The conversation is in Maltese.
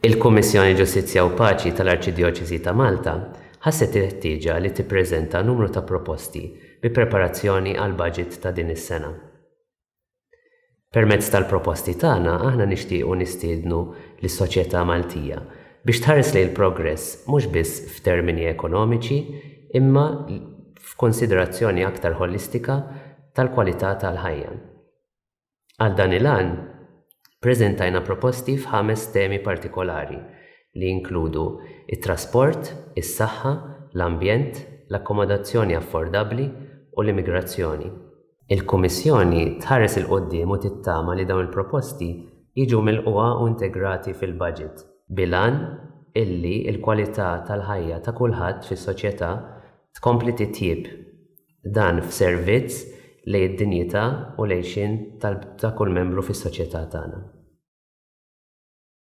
Il-Kummissjoni Ġustizzja u Paċi tal-Arċidjoċesi ta' Malta ħasset il-ħtieġa li tippreżenta numru ta' proposti bi preparazzjoni għal budget ta' din is-sena. Permezz tal-proposti tagħna aħna nixtiequ nistiednu lis-soċjetà Maltija biex tħares lejn il-progress mhux biss f'termini ekonomiċi imma f'konsiderazzjoni aktar holistika tal-kwalità tal-ħajja. Għal dan il-għan, preżentajna proposti f'5 temi partikolari li jinkludu it-trasport, is-saħħa, l-ambjent, l-akkomodazzjoni affordabbli u l-immigrazzjoni. Il-Kummissjoni tħares il-qudiem u tittama li dawn il-proposti jiġu milquha u integrati fil-budget bil-għan illi l-kwalità tal-ħajja ta' kulħadd fis-soċjetà tkompli titjieb dan f'servizz lejn id-dinjità u l-għejxien ta' kull membru fis-soċjetà tagħna.